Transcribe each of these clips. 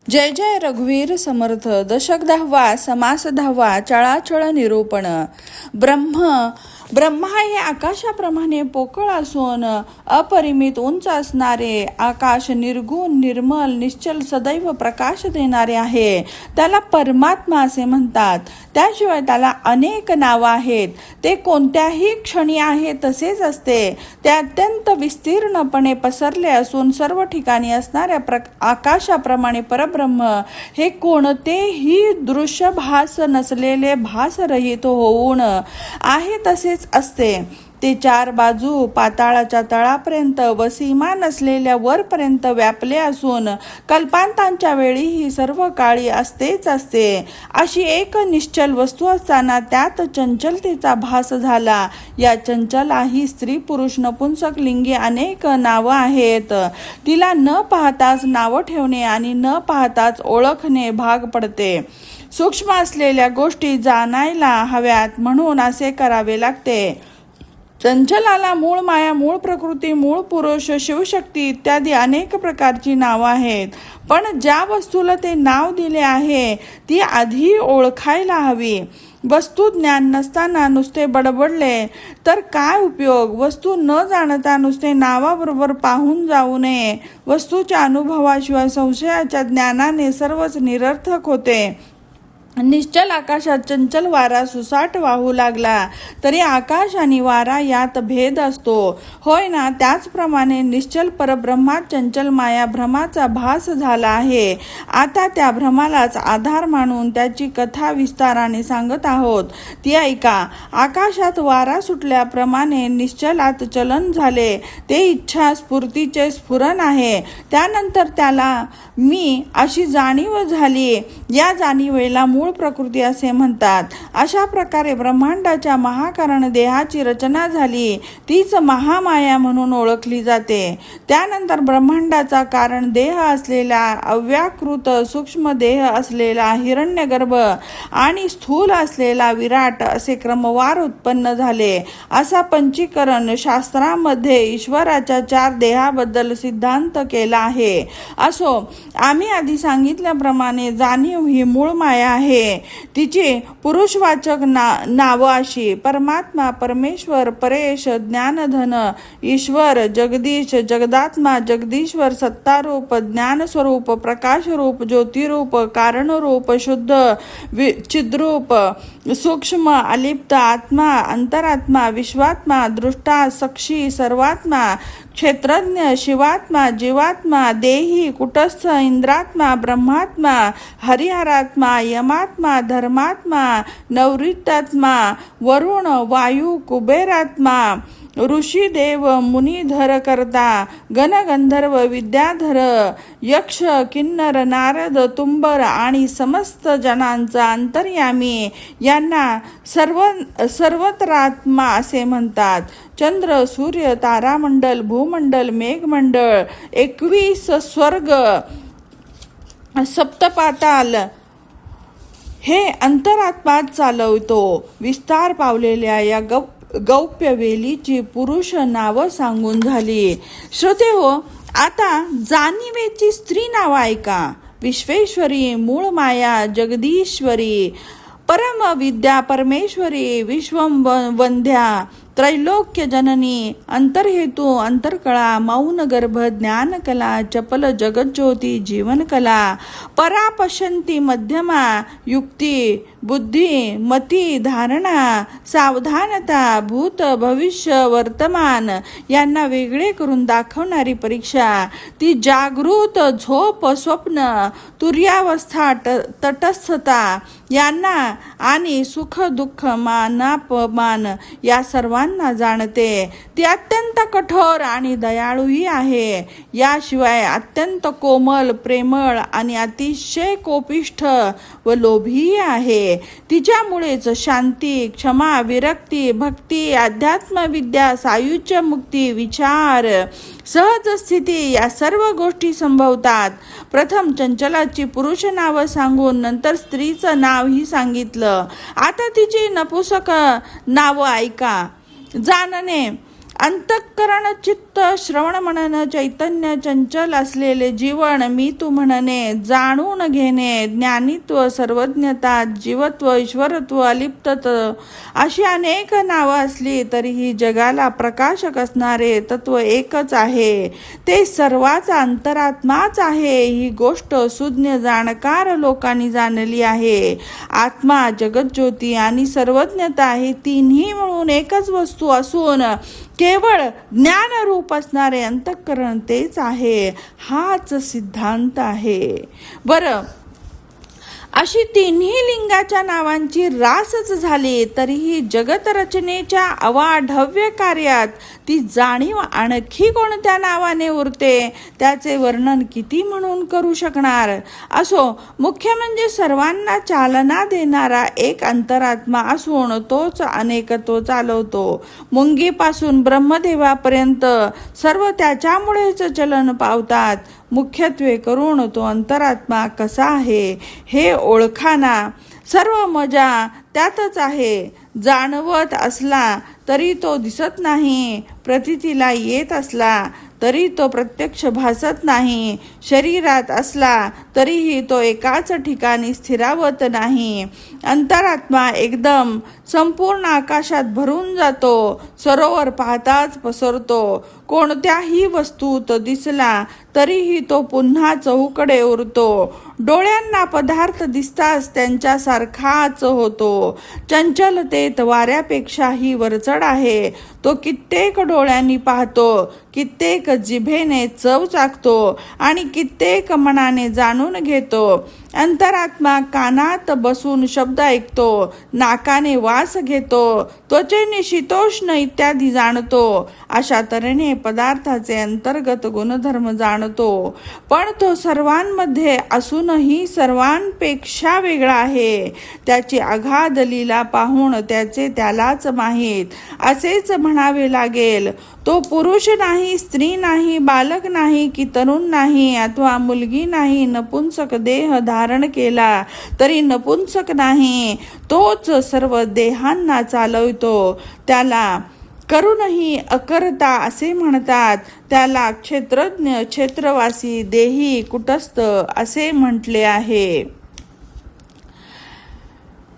जय जय रघुवीर समर्थ. दशक 10वा, समास 10वा, चळाचळ निरूपण. ब्रह्मा हे आकाशाप्रमाणे पोकळ असून अपरिमित उंच असणारे, आकाश निर्गुण निर्मल निश्चल सदैव प्रकाश देणारे आहे. त्याला परमात्मा असे म्हणतात. त्याशिवाय त्याला अनेक नावं आहेत. ते कोणत्याही क्षणी आहे तसेच असते. ते अत्यंत विस्तीर्णपणे पसरले असून सर्व ठिकाणी असणाऱ्या आकाशाप्रमाणे परब्रह्म हे कोणतेही दृश्य भास नसलेले भासरहित होऊन आहे तसेच असते. ते चार बाजू पाताळाच्या तळापर्यंत व सीमा नसलेल्या वरपर्यंत व्यापले असून कल्पांतांच्या वेळी ही सर्व काळी असतेच असते. अशी एक निश्चल वस्तू असताना त्यात चंचलतेचा भास झाला. या चंचला ही स्त्री पुरुष नपुंसक लिंगी अनेक नावं आहेत. तिला न पाहताच नावं ठेवणे आणि न पाहताच ओळखणे भाग पडते. सूक्ष्म असलेल्या गोष्टी जाणायला हव्यात म्हणून असे करावे लागते. चंचलाला मूळ माया, मूळ प्रकृती, मूळ पुरुष, शिवशक्ती इत्यादी अनेक प्रकारची नावं आहेत. पण ज्या वस्तूला ते नाव दिले आहे ती आधी ओळखायला हवी. वस्तू ज्ञान नसताना नुसते बडबडले तर काय उपयोग? वस्तू न जाणता नुसते नावाबरोबर पाहून जाऊ नये. वस्तूच्या अनुभवाशिवाय संशयाच्या ज्ञानाने सर्वच निरर्थक होते. निश्चल आकाशात चंचल वारा सुसाट वाहू लागला तरी आकाश आणि वारा यात भेद असतो, होय ना? त्याचप्रमाणे निश्चल परब्रह्मात चंचल माया भ्रमाचा भास झाला आहे. आता त्या भ्रमालाच आधार मानून त्याची कथा विस्ताराने सांगत आहोत, ती ऐका. आकाशात वारा सुटल्याप्रमाणे निश्चलात चलन झाले. ते इच्छा स्फूर्तीचे स्फुरण आहे. त्यानंतर त्याला मी अशी जाणीव झाली. या जाणीवेला मूळ प्रकृती असे म्हणतात. अशा प्रकारे ब्रह्मांडाच्या महाकारण देहाची रचना झाली. तीच महामाया म्हणून ओळखली जाते. त्यानंतर ब्रह्मांडाचा कारण देह असलेला अव्याकृत सूक्ष्म देह असलेला हिरण्यगर्भ आणि स्थूल असलेला विराट असे क्रमवार उत्पन्न झाले. असा पंचीकरण शास्त्रामध्ये ईश्वराच्या 4 देहाबद्दल सिद्धांत केला आहे. असो, आम्ही आधी सांगितल्याप्रमाणे जाणीव ही मूळ माया आहे. तिची पुरुषवाचक नावं अशी: परमात्मा, परमेश्वर, परेश, ज्ञानधन, ईश्वर, जगदीश, जगदात्मा, जगदीश्वर, सत्तारूप, ज्ञानस्वरूप, प्रकाशरूप, ज्योतिरूप, कारणरूप, शुद्ध, चिद्रूप, सूक्ष्म, अलिप्त, आत्मा, अंतरात्मा, विश्वात्मा, दृष्टा, साक्षी, सर्वात्मा, क्षेत्रज्ञ, शिवात्मा, जीवात्मा, देही, कुटस्थ, इंद्रात्मा, ब्रह्मात्मा, हरिहरात्मा, यमात्मा, धर्मात्मा, नैऋत्यात्मा, वरुण, वायू, कुबेरात्मा, ऋषी, देव, मुनिधर, करता, गणगंधर्व, विद्याधर, यक्ष, किन्नर, नारद, तुंबर आणि समस्त जनांचा अंतर्यामी यांना सर्वत्रात्मा असे म्हणतात. चंद्र, सूर्य, तारामंडल, भूमंडल, मेघमंडळ, 21 स्वर्ग, सप्तपाताल हे अंतरात्माच चालवतो. विस्तार पावलेल्या या गौप्य वेलीची पुरुष नावं सांगून झाली. श्रोतेहो, आता जाणीवेची स्त्री नावं ऐका. विश्वेश्वरी, मूळ माया, जगदीश्वरी, परम विद्या, परमेश्वरी, विश्ववंद्या, त्रैलोक्य जननी, अंतर्हेतू, अंतर्कळा, मौन गर्भ, ज्ञानकला, चपल, जगज्योती, जीवनकला, परापश्यंती, मध्यमा, युक्ती, बुद्धी, मती, धारणा, सावधानता, भूत, भविष्य, वर्तमान यांना वेगळे करून दाखवणारी परीक्षा, ती जागृत, झोप, स्वप्न, तुर्यावस्था, तटस्थता यांना आणि सुख दुःख, मानापमान या सर्वांना जाणते. ती अत्यंत कठोर आणि दयाळूही आहे. याशिवाय अत्यंत कोमल, प्रेमळ आणि अतिशय कोपिष्ठ व लोभी आहे. तिच्यामुळेच शांती, क्षमा, विरक्ती, भक्ती, अध्यात्मविद्या, सायुज्य, मुक्ती, विचार, सहज स्थिती या सर्व गोष्टी संभवतात. प्रथम चंचलाची पुरुष नावं सांगून नंतर स्त्रीचं नावही सांगितलं. आता तिची नपुंसक नावं ऐका. जाणणे अंतःकरण चित्त श्रवण मनन चैतन्य चंचल असलेले जीवन मी तू म्हणणे, जाणून घेणे, ज्ञानित्व, सर्वज्ञता, जीवत्व, ईश्वरत्व, अलिप्तत अशी अनेक नावं असली तरीही जगाला प्रकाशक असणारे तत्व एकच आहे, ते सर्वाचा अंतरात्माच आहे. ही गोष्ट सुज्ञ जाणकार लोकांनी जाणली आहे. आत्मा, जगज्योती आणि सर्वज्ञता हे तिन्ही मिळून एकच वस्तू असून केवळ ज्ञानरूप असणारे अंतःकरण तेच आहे, हाच सिद्धांत आहे. बरं, अशी तिन्ही लिंगाच्या नावांची रासच झाली तरीही जगत रचनेच्या अवाढव्य कार्यात ती जाणीव आणखी कोणत्या नावाने उरते, त्याचे वर्णन किती म्हणून करू शकणार. असो, मुख्य म्हणजे सर्वांना चालना देणारा एक अंतरात्मा असून तोच अनेकत्व चालवतो. मुंगीपासून ब्रह्मदेवापर्यंत सर्व त्याच्यामुळेच चलन पावतात. मुख्यत्वे करून तो अंतरात्मा कसा आहे हे ओळखाना. सर्व मजा त्यातच आहे. जाणवत असला तरी तो दिसत नाही, प्रतीतीला येत असला तरी तो प्रत्यक्ष भासत नाही, शरीरात असला तरीही तो एकाच ठिकाणी स्थिरावत नाही. अंतरात्मा एकदम संपूर्ण आकाशात भरून जातो, सरोवर पाहताच पसरतो. कोणत्याही वस्तूत दिसला तरीही तो पुन्हा चहूकडे उरतो. डोळ्यांना पदार्थ दिसताच त्यांच्यासारखाच होतो. चंचलतेत वाऱ्यापेक्षाही वरचढ आहे. तो कित्येक डोळ्यांनी पाहतो, कित्येक जिभेने चव चाखतो आणि कित्येक मनाने जाणून घेतो. अंतरात्मा कानात बसून शब्द ऐकतो, नाकाने वास घेतो, त्वचेने शीतोष्ण इत्यादी जाणतो. अशा तऱ्हेने पदार्थाचे अंतर्गत गुणधर्म जाणतो. पण तो सर्वांमध्ये असूनही सर्वांपेक्षा वेगळा आहे. त्याची अगाध लीला पाहून त्याचे त्यालाच माहीत असेच म्हणावे लागेल. तो पुरुष नाही, स्त्री नाही, बालक नाही की तरुण नाही, अथवा मुलगी नाही, नपुंसक देह धारण केला तरी नपुंसक नाही. तोच सर्व देहांना चालवितो. त्याला करूनही अकर्ता असे म्हणतात. त्याला क्षेत्रज्ञ, क्षेत्रवासी, देही, कुटस्थ असे म्हटले आहे.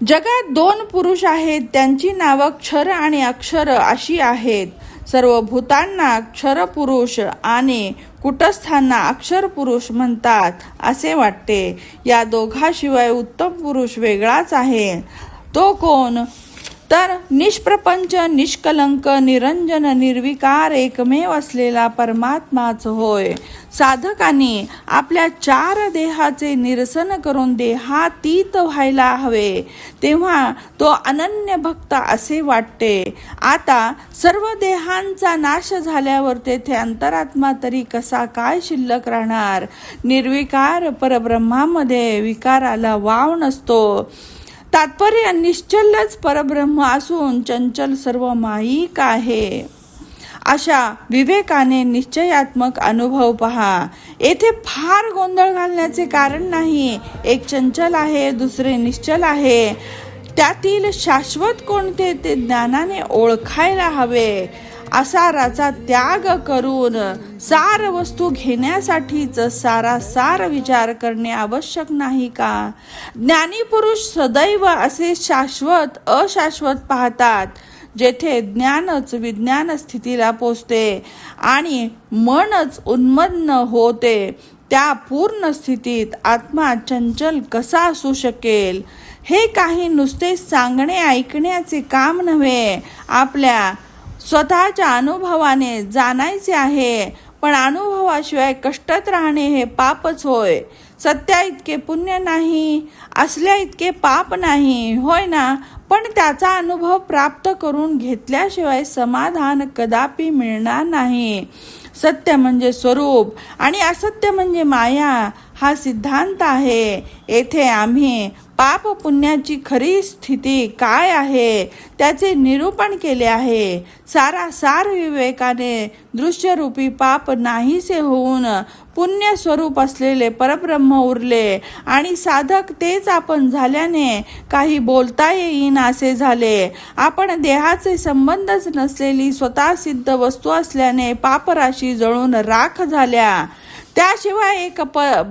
जगात दोन पुरुष आहेत, त्यांची नावं क्षर आणि अक्षर अशी आहेत. सर्व भूतांना क्षर पुरुष आणि कुटस्थांना अक्षर पुरुष म्हणतात असे वाटते. या दोघाशिवाय उत्तम पुरुष वेगळाच आहे. तो कोण? तर निष्प्रपंच, निष्कलंक, निरंजन, निर्विकार, एकमेव असलेला परमात्माच होय. साधकांनी आपल्या चार देहाचे निरसन करून देहातीत व्हायला हवे, तेव्हा तो अनन्य भक्त असे वाटते. आता सर्व देहांचा नाश झाल्यावर तेथे अंतरात्मा तरी कसा काय शिल्लक राहणार. निर्विकार परब्रह्मामध्ये विकाराला वाव नसतो. तात्पर्य निश्चलच परब्रह्म असून चंचल सर्व माईक आहे. अशा विवेकाने निश्चयात्मक अनुभव पहा. येथे फार गोंधळ घालण्याचे कारण नाही. एक चंचल आहे, दुसरे निश्चल आहे. त्यातील शाश्वत कोणते ते ज्ञानाने ओळखायला हवे. असाराचा त्याग करून सार वस्तू घेण्यासाठीच सारासार विचार करणे आवश्यक नाही का? ज्ञानी पुरुष सदैव असे शाश्वत अशाश्वत पाहतात. जेथे ज्ञानच विज्ञान स्थितीला पोचते आणि मनच उन्मन्न होते, त्या पूर्ण स्थितीत आत्मा चंचल कसा असू शकेल? हे काही नुसते सांगणे ऐकण्याचे काम नव्हे, आपल्या स्वतःच्या अनुभवाने जाणायचे आहे. पण अनुभवाशिवाय कष्टात राहणे हे पापच होय. सत्या इतके पुण्य नाही, असल्या इतके पाप नाही, होय ना? पण त्याचा अनुभव प्राप्त करून घेतल्याशिवाय समाधान कदापि मिळणार नाही. सत्य म्हणजे स्वरूप आणि असत्य म्हणजे माया हा सिद्धांत आहे. येथे आम्ही पाप पुण्याची खरी स्थिती काय आहे त्याचे निरूपण केले आहे. सारासार विवेकाने दृश्यरूपी पाप नाहीसे होऊन पुण्य स्वरूप असलेले परब्रह्म उरले आणि साधक तेच आपण झाल्याने काही बोलता येईन असे झाले. आपण देहाचे संबंधच नसलेली स्वतः सिद्ध वस्तू असल्याने पापराशी जळून राख झाल्या. त्याशिवाय एक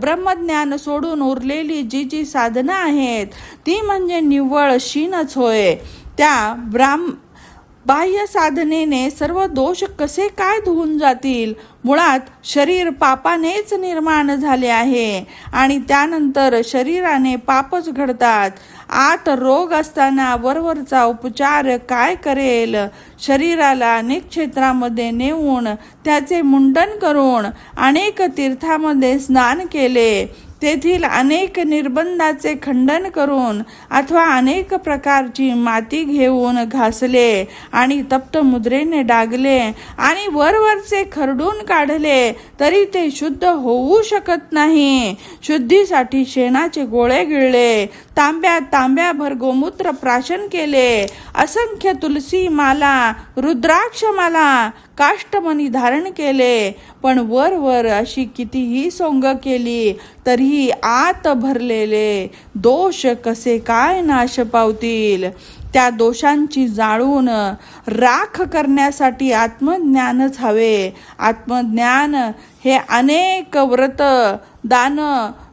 ब्रह्मज्ञान सोडून उरलेली जी साधना आहेत ती म्हणजे निव्वळ शीनच होय. त्या बाह्य साधनेने सर्व दोष कसे काय धुवून जातील. मुळात शरीर पापानेच निर्माण झाले आहे आणि त्यानंतर शरीराने पापच घडतात. आत रोग असताना वरवरचा उपचार काय करेल. शरीराला अनेक क्षेत्रामध्ये नेऊन त्याचे मुंडन करून अनेक तीर्थामध्ये स्नान केले, तेथील अनेक निर्बंधाचे खंडन करून अथवा अनेक प्रकारची माती घेऊन घासले आणि तप्त मुद्रेने डागले आणि वरवरचे खरडून काढले तरी ते शुद्ध होऊ शकत नाही. शुद्धीसाठी शेणाचे गोळे गिळले, तांब्याभर गोमूत्र प्राशन केले, असंख्य तुलसी माला, रुद्राक्ष माला, काष्टमणी धारण केले, पण वर अशी कितीही सोंग केली तरीही आत भरलेले दोष कसे काय नाश पावतील. त्या दोषांची जाळून राख करण्यासाठी आत्मज्ञानच हवे. आत्मज्ञान हे अनेक व्रत दान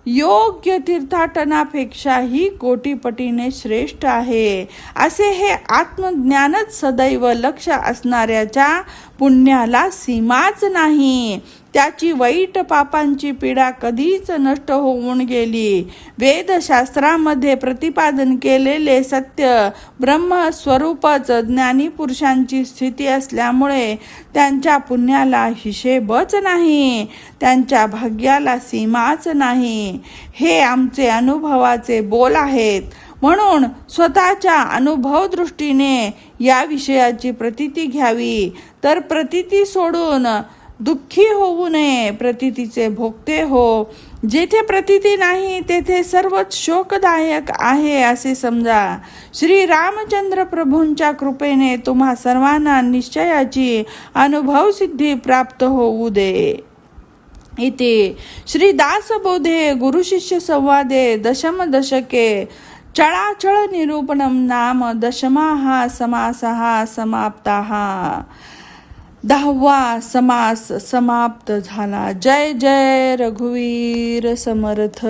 योग्य तीर्थाटनापेक्षाही कोटीपटीने श्रेष्ठ आहे. असे हे आत्मज्ञानच सदैव लक्ष असणाऱ्याच्या पुण्याला सीमाच नाही. त्याची वाईट पापांची पीडा कधीच नष्ट होऊन गेली. वेदशास्त्रामध्ये प्रतिपादन केलेले सत्य ब्रह्मस्वरूपच ज्ञानी पुरुषांची स्थिती असल्यामुळे त्यांच्या पुण्याला हिशेबच नाही, त्यांच्या भाग्याला सीमाच नाही. हे आमचे अनुभवाचे बोल आहेत. म्हणून स्वतःच्या अनुभव दृष्टीने या विषयाची प्रतीती घ्यावी. तर प्रतीती सोडून दुःखी होऊ नये, प्रतीतीचे भोगते हो. जेथे प्रतीती नाही तेथे सर्वच शोकदायक आहे असे समजा. श्री रामचंद्र प्रभूंच्या कृपेने तुम्हा सर्वांना निश्चयाची अनुभव सिद्धी प्राप्त होऊ दे. इथे श्री दासबोधे गुरुशिष्य संवादे दशम दशके चळाचळ निरूपणम नाम दशमाः समासः समाप्ताः. 10वा समास समाप्त झाला. जय जय रघुवीर समर्थ.